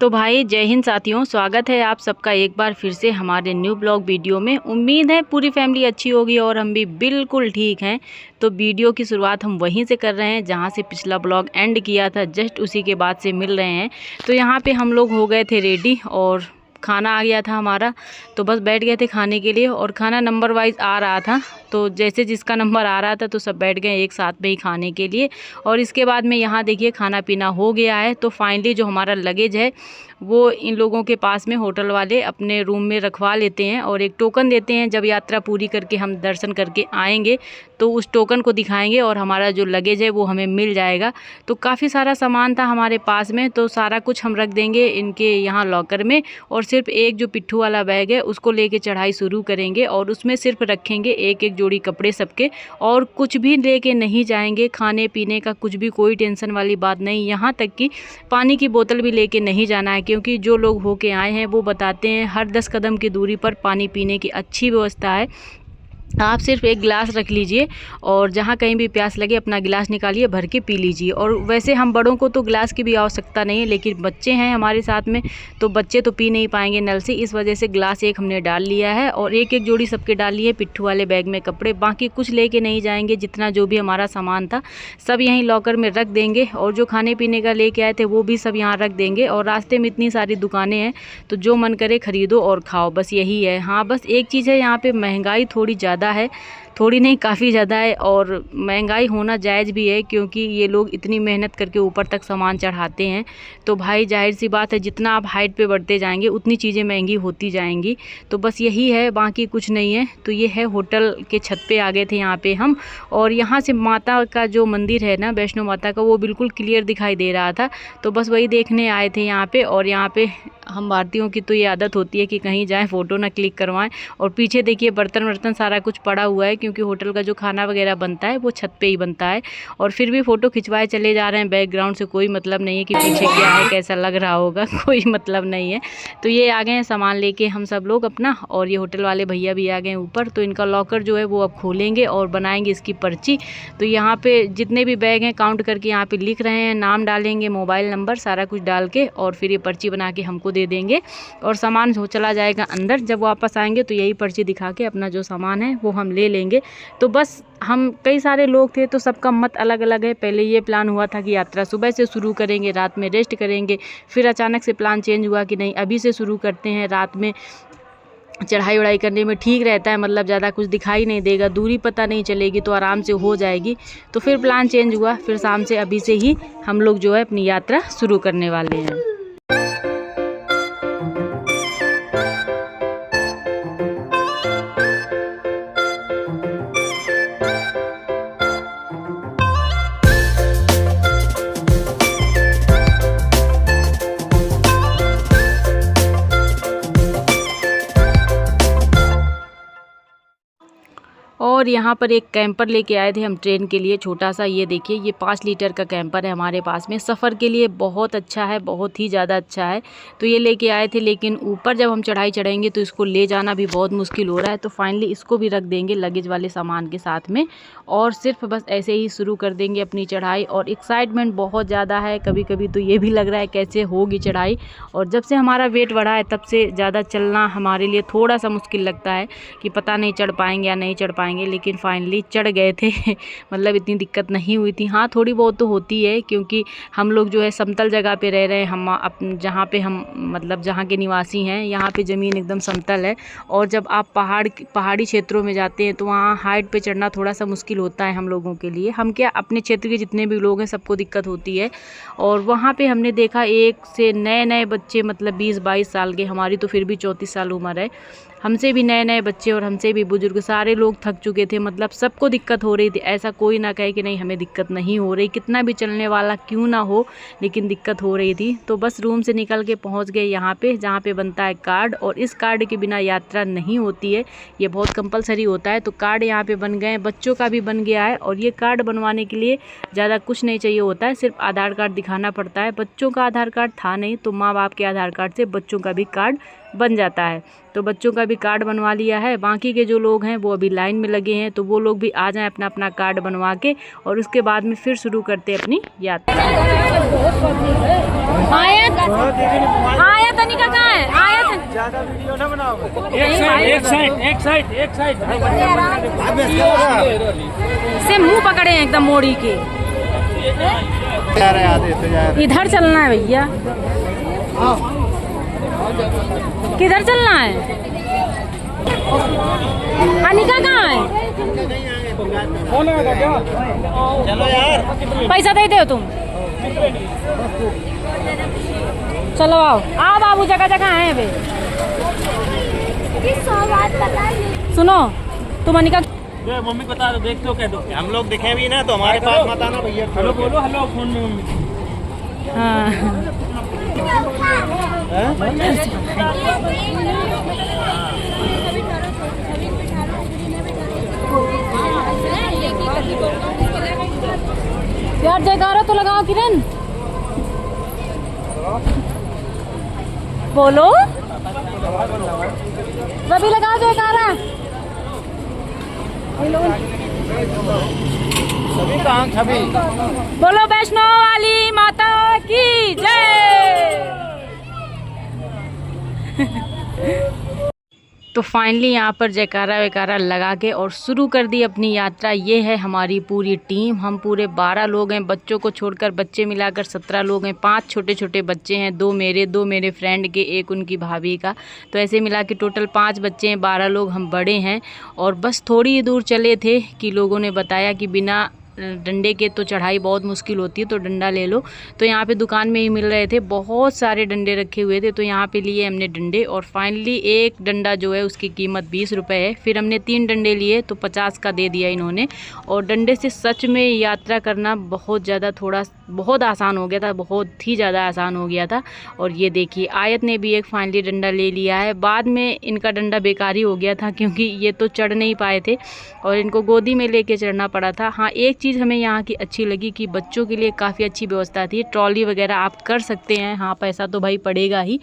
तो भाई जय हिंद साथियों, स्वागत है आप सबका एक बार फिर से हमारे न्यू ब्लॉग वीडियो में। उम्मीद है पूरी फैमिली अच्छी होगी और हम भी बिल्कुल ठीक हैं। तो वीडियो की शुरुआत हम वहीं से कर रहे हैं जहां से पिछला ब्लॉग एंड किया था, जस्ट उसी के बाद से मिल रहे हैं। तो यहाँ पे हम लोग हो गए थे रेडी और खाना आ गया था हमारा, तो बस बैठ गए थे खाने के लिए। और खाना नंबर वाइज आ रहा था, तो जैसे जिसका नंबर आ रहा था तो सब बैठ गए एक साथ में ही खाने के लिए। और इसके बाद में यहाँ देखिए खाना पीना हो गया है। तो फाइनली जो हमारा लगेज है वो इन लोगों के पास में होटल वाले अपने रूम में रखवा लेते हैं और एक टोकन देते हैं। जब यात्रा पूरी करके हम दर्शन करके आएंगे तो उस टोकन को दिखाएंगे और हमारा जो लगेज है वो हमें मिल जाएगा। तो काफ़ी सारा सामान था हमारे पास में, तो सारा कुछ हम रख देंगे इनके यहाँ लॉकर में। और सिर्फ एक जो पिट्ठू वाला बैग है उसको लेके चढ़ाई शुरू करेंगे और उसमें सिर्फ रखेंगे एक एक जोड़ी कपड़े सबके, और कुछ भी लेके नहीं जाएंगे। खाने पीने का कुछ भी कोई टेंशन वाली बात नहीं, यहाँ तक कि पानी की बोतल भी लेके नहीं जाना है, क्योंकि जो लोग होके आए हैं वो बताते हैं हर 10 कदम की दूरी पर पानी पीने की अच्छी व्यवस्था है। आप सिर्फ एक गिलास रख लीजिए और जहाँ कहीं भी प्यास लगे अपना गिलास निकालिए, भर के पी लीजिए। और वैसे हम बड़ों को तो गिलास की भी आवश्यकता नहीं है, लेकिन बच्चे हैं हमारे साथ में तो बच्चे तो पी नहीं पाएंगे नल से, इस वजह से गिलास एक हमने डाल लिया है। और एक एक जोड़ी सबके डाल लिए पिट्ठू वाले बैग में कपड़े। बाकी कुछ लेके नहीं जाएंगे, जितना जो भी हमारा सामान था सब यहीं लॉकर में रख देंगे। और जो खाने पीने का लेके आए थे वो भी सब यहाँ रख देंगे। और रास्ते में इतनी सारी दुकानें हैं तो जो मन करे ख़रीदो और खाओ, बस यही है। हाँ, बस एक चीज़ है, यहाँ पे महंगाई थोड़ी ज़्यादा है, थोड़ी नहीं काफ़ी ज़्यादा है। और महंगाई होना जायज़ भी है, क्योंकि ये लोग इतनी मेहनत करके ऊपर तक सामान चढ़ाते हैं। तो भाई जाहिर सी बात है, जितना आप हाइट पे बढ़ते जाएंगे उतनी चीज़ें महंगी होती जाएंगी। तो बस यही है, बाकी कुछ नहीं है। तो ये है होटल के छत पे आ गए थे यहाँ पे हम। और यहाँ से माता का जो मंदिर है ना, वैष्णो माता का, वो बिल्कुल क्लियर दिखाई दे रहा था। तो बस वही देखने आए थे यहाँ पे। और यहाँ पे हम भारतीयों की तो ये आदत होती है कि कहीं जाएं फ़ोटो ना क्लिक करवाएं। और पीछे देखिए बर्तन वर्तन सारा कुछ पड़ा हुआ है, क्योंकि होटल का जो खाना वगैरह बनता है वो छत पे ही बनता है। और फिर भी फ़ोटो खिंचवाए चले जा रहे हैं। बैकग्राउंड से कोई मतलब नहीं है कि पीछे क्या है, कैसा लग रहा होगा, कोई मतलब नहीं है। तो ये आ गए हैं सामान लेके हम सब लोग अपना। और ये होटल वाले भैया भी आ गए ऊपर। तो इनका लॉकर जो है वो अब खोलेंगे और बनाएंगे इसकी पर्ची। तो यहाँ पे जितने भी बैग हैं काउंट करके यहाँ पे लिख रहे हैं, नाम डालेंगे, मोबाइल नंबर सारा कुछ डाल के, और फिर ये पर्ची बना के हमको दे देंगे और सामान हो चला जाएगा अंदर। जब वापस आएंगे तो यही पर्ची दिखा के अपना जो सामान है वो हम ले लेंगे। तो बस हम कई सारे लोग थे तो सबका मत अलग अलग है। पहले ये प्लान हुआ था कि यात्रा सुबह से शुरू करेंगे, रात में रेस्ट करेंगे। फिर अचानक से प्लान चेंज हुआ कि नहीं, अभी से शुरू करते हैं, रात में चढ़ाई वढ़ाई करने में ठीक रहता है, मतलब ज़्यादा कुछ दिखाई नहीं देगा, दूरी पता नहीं चलेगी, तो आराम से हो जाएगी। तो फिर प्लान चेंज हुआ, फिर शाम से अभी से ही हम लोग जो है अपनी यात्रा शुरू करने वाले हैं। और यहाँ पर एक कैंपर लेके आए थे हम ट्रेन के लिए, छोटा सा। ये देखिए, ये 5 लीटर का कैंपर है हमारे पास में, सफ़र के लिए बहुत अच्छा है, बहुत ही ज़्यादा अच्छा है। तो ये लेके आए थे, लेकिन ऊपर जब हम चढ़ाई चढ़ेंगे तो इसको ले जाना भी बहुत मुश्किल हो रहा है। तो फाइनली इसको भी रख देंगे लगेज वाले सामान के साथ में, और सिर्फ बस ऐसे ही शुरू कर देंगे अपनी चढ़ाई। और एक्साइटमेंट बहुत ज़्यादा है, कभी कभी तो ये भी लग रहा है कैसे होगी चढ़ाई। और जब से हमारा वेट बढ़ा है तब से ज़्यादा चलना हमारे लिए थोड़ा सा मुश्किल लगता है कि पता नहीं चढ़ पाएंगे या नहीं चढ़ पाएंगे, लेकिन फाइनली चढ़ गए थे। मतलब इतनी दिक्कत नहीं हुई थी। हाँ, थोड़ी बहुत तो होती है, क्योंकि हम लोग जो है समतल जगह पे रह रहे हैं। हम जहाँ पे हम मतलब जहाँ के निवासी हैं, यहाँ पे ज़मीन एकदम समतल है। और जब आप पहाड़ी क्षेत्रों में जाते हैं तो वहाँ हाइट पे चढ़ना थोड़ा सा मुश्किल होता है हम लोगों के लिए। हम क्या, अपने क्षेत्र के जितने भी लोग हैं सबको दिक्कत होती है। और वहाँ पे हमने देखा एक से नए नए बच्चे, मतलब 20-22 साल के, हमारी तो फिर भी 34 साल उम्र है, हमसे भी नए नए बच्चे और हमसे भी बुजुर्ग, सारे लोग थक चुके थे। मतलब सबको दिक्कत हो रही थी, ऐसा कोई ना कहे कि नहीं हमें दिक्कत नहीं हो रही, कितना भी चलने वाला क्यों ना हो, लेकिन दिक्कत हो रही थी। तो बस रूम से निकल के पहुंच गए यहाँ पे, जहाँ पे बनता है कार्ड। और इस कार्ड के बिना यात्रा नहीं होती है, ये बहुत कंपलसरी होता है। तो कार्ड यहाँ पे बन गए, बच्चों का भी बन गया है। और ये कार्ड बनवाने के लिए ज़्यादा कुछ नहीं चाहिए होता है, सिर्फ आधार कार्ड दिखाना पड़ता है। बच्चों का आधार कार्ड था नहीं, तो माँ बाप के आधार कार्ड से बच्चों का भी कार्ड बन जाता है। तो बच्चों का भी कार्ड बनवा लिया है। बाकी के जो लोग हैं वो अभी लाइन में लगे हैं, तो वो लोग भी आ जाएं अपना अपना कार्ड बनवा के, और उसके बाद में फिर शुरू करते हैं अपनी यात्रा। आयत तनिका कहाँ है? आयत ज़्यादा वीडियो ना बनाओ। एक साइड से मुंह पकड़े हैं एकदम मोड़ी के। इधर चलना है भैया, किधर चलना है? अनिका कहाँ है? चलो यार, पैसा दे दो तुम। चलो आओ आओ बाबू, जगह जगह है बे। सुनो तुम अनिका मम्मी को बता दो, देख तो कह दो। हम लोग दिखे भी ना तो हमारे पास मत आना भैया। हेलो बोलो, हेलो फोन में मम्मी। हाँ यार जयकारा तो लगाओ किरण, बोलो रवि लगाओ जयकारा। बोलो वैष्णो वाली माता की जय। तो फाइनली यहाँ पर जयकारा वैकारा लगा के और शुरू कर दी अपनी यात्रा। ये है हमारी पूरी टीम, हम पूरे 12 लोग हैं, बच्चों को छोड़कर बच्चे मिलाकर 17 लोग हैं। 5 छोटे छोटे बच्चे हैं, 2 मेरे फ्रेंड के, एक उनकी भाभी का। तो ऐसे मिला के टोटल 5 बच्चे हैं, 12 लोग हम बड़े हैं। और बस थोड़ी ही दूर चले थे कि लोगों ने बताया कि बिना डंडे के तो चढ़ाई बहुत मुश्किल होती है, तो डंडा ले लो। तो यहाँ पे दुकान में ही मिल रहे थे, बहुत सारे डंडे रखे हुए थे, तो यहाँ पे लिए हमने डंडे। और फाइनली एक डंडा जो है उसकी कीमत 20 रुपये है। फिर हमने 3 डंडे लिए तो 50 का दे दिया इन्होंने। और डंडे से सच में यात्रा करना बहुत आसान हो गया था, बहुत ही ज़्यादा आसान हो गया था। और ये देखिए आयत ने भी एक फाइनली डंडा ले लिया है। बाद में इनका डंडा बेकार ही हो गया था, क्योंकि ये तो चढ़ नहीं पाए थे और इनको गोदी में लेके चढ़ना पड़ा था। हाँ, एक चीज़ हमें यहाँ की अच्छी लगी कि बच्चों के लिए काफ़ी अच्छी व्यवस्था थी, ट्रॉली वगैरह आप कर सकते हैं। हाँ, पैसा तो भाई पड़ेगा ही,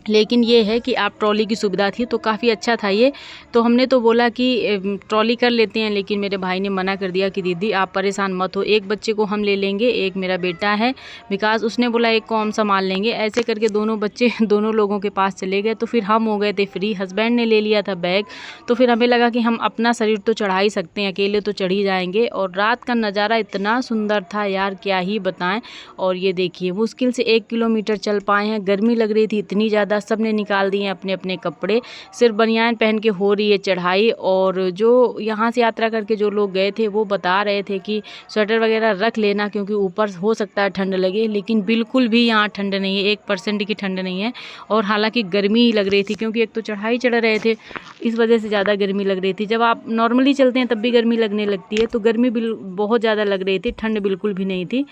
लेकिन ये है कि आप ट्रॉली की सुविधा थी, तो काफ़ी अच्छा था ये। तो हमने तो बोला कि ट्रॉली कर लेते हैं, लेकिन मेरे भाई ने मना कर दिया कि दीदी आप परेशान मत हो, एक बच्चे को हम ले लेंगे, एक मेरा बेटा है विकास, उसने बोला एक को हम संभाल लेंगे। ऐसे करके दोनों बच्चे दोनों लोगों के पास चले गए। तो फिर हम हो गए थे फ्री, हस्बैंड ने ले लिया था बैग। तो फिर हमें लगा कि हम अपना शरीर तो चढ़ा ही सकते हैं, अकेले तो चढ़ ही जाएंगे। और रात का नज़ारा इतना सुंदर था यार, क्या ही बताएं। और ये देखिए मुश्किल से 1 किलोमीटर चल पाए हैं, गर्मी लग रही थी इतनी ज़्यादा। सब ने निकाल दिए अपने अपने कपड़े, सिर्फ बनियान पहन के हो रही है चढ़ाई। और जो यहाँ से यात्रा करके जो लोग गए थे वो बता रहे थे कि स्वेटर वगैरह रख लेना, क्योंकि ऊपर हो सकता है ठंड लगे। लेकिन बिल्कुल भी यहाँ ठंड नहीं है, 1% की ठंड नहीं है। और हालांकि गर्मी ही लग रही थी, क्योंकि एक तो चढ़ाई चढ़ रहे थे, इस वजह से ज़्यादा गर्मी लग रही थी। जब आप नॉर्मली चलते हैं तब भी गर्मी लगने लगती है, तो गर्मी बहुत ज़्यादा लग रही थी, ठंड बिल्कुल भी नहीं थी।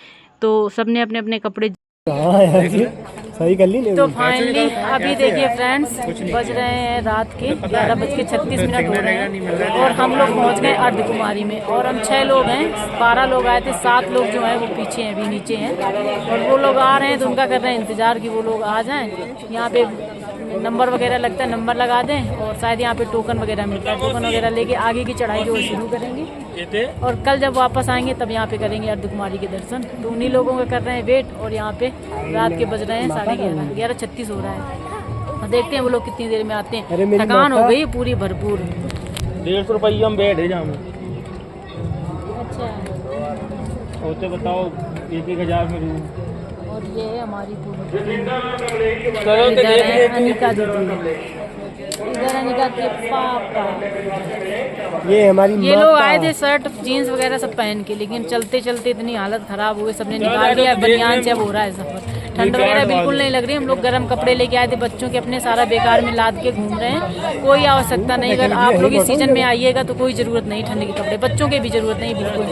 तो सब ने अपने अपने कपड़े सही कर ली। तो फाइनली अभी देखिए फ्रेंड्स, बज रहे हैं रात के 11:36 हो रहे हैं और हम लोग पहुंच गए अर्धकुमारी में। और हम 6 लोग हैं, 12 लोग आए थे, 7 लोग जो हैं वो पीछे हैं, अभी नीचे हैं। और वो लोग आ रहे हैं तो उनका कर रहे हैं इंतज़ार कि वो लोग आ जाएं। यहाँ पे नंबर वगैरह लगता है, नंबर लगा दें, और शायद यहाँ पे टोकन वगैरह मिलता है, टोकन वगैरह लेके आगे की चढ़ाई जो शुरू करेंगे। और कल जब वापस आएंगे तब यहाँ पे करेंगे अर्धकुमारी के दर्शन। तो उन्हीं लोगों का कर रहे हैं वेट। और यहाँ पे रात के बज रहे हैं 11:30, 11:36 हो रहा है। और देखते हैं वो लोग कितनी देर में आते हैं। थकान हो गई पूरी भरपूर। 150 रुपये हम बैठ है जाम। अच्छा, सोचे बताओ 1,000 में रूम। और ये है हमारी पूरी, इधर है अनिका दीदी, इधर अनिका के पापा, ये हमारी ये लोग आए थे शर्ट जीन्स वगैरह सब पहन के, लेकिन चलते चलते इतनी हालत खराब हो गई, सबने निकाल दिया। बनियान से अब हो रहा है सफर। ठंड वगैरह बिल्कुल नहीं लग रही। हम लोग गर्म कपड़े लेके आए थे बच्चों के अपने, सारा बेकार में लाद के घूम रहे हैं। कोई आवश्यकता नहीं, अगर आप लोग इस सीजन में आइएगा तो कोई ज़रूरत नहीं ठंड के कपड़े, बच्चों के भी ज़रूरत नहीं बिल्कुल।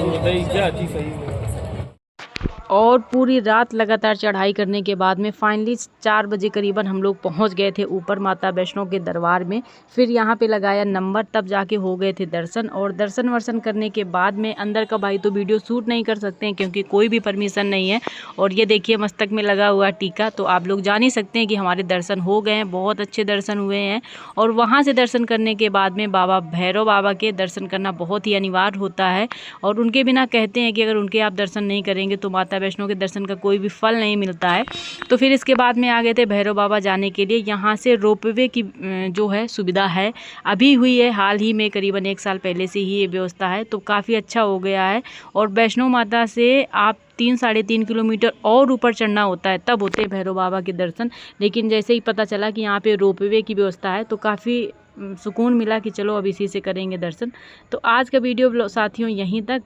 और पूरी रात लगातार चढ़ाई करने के बाद में फाइनली 4 बजे करीबन हम लोग पहुंच गए थे ऊपर माता वैष्णो के दरबार में। फिर यहां पे लगाया नंबर, तब जाके हो गए थे दर्शन। और दर्शन वर्शन करने के बाद में अंदर का भाई तो वीडियो शूट नहीं कर सकते हैं क्योंकि कोई भी परमिशन नहीं है। और ये देखिए मस्तक में लगा हुआ टीका, तो आप लोग जान ही सकते हैं कि हमारे दर्शन हो गए हैं, बहुत अच्छे दर्शन हुए हैं। और वहाँ से दर्शन करने के बाद में बाबा भैरव बाबा के दर्शन करना बहुत ही अनिवार्य होता है। और उनके बिना कहते हैं कि अगर उनके आप दर्शन नहीं करेंगे तो माता वैष्णो के दर्शन का कोई भी फल नहीं मिलता है। तो फिर इसके बाद में आ गए थे भैरव बाबा जाने के लिए। यहाँ से रोपवे की जो है सुविधा है, अभी हुई है हाल ही में, करीबन 1 साल पहले से ही ये व्यवस्था है, तो काफ़ी अच्छा हो गया है। और वैष्णो माता से आप 3-3.5 किलोमीटर और ऊपर चढ़ना होता है, तब होते हैं भैरव बाबा के दर्शन। लेकिन जैसे ही पता चला कि यहाँ पे रोपवे की व्यवस्था है तो काफ़ी सुकून मिला कि चलो अब इसी से करेंगे दर्शन। तो आज का वीडियो साथियों यहीं तक।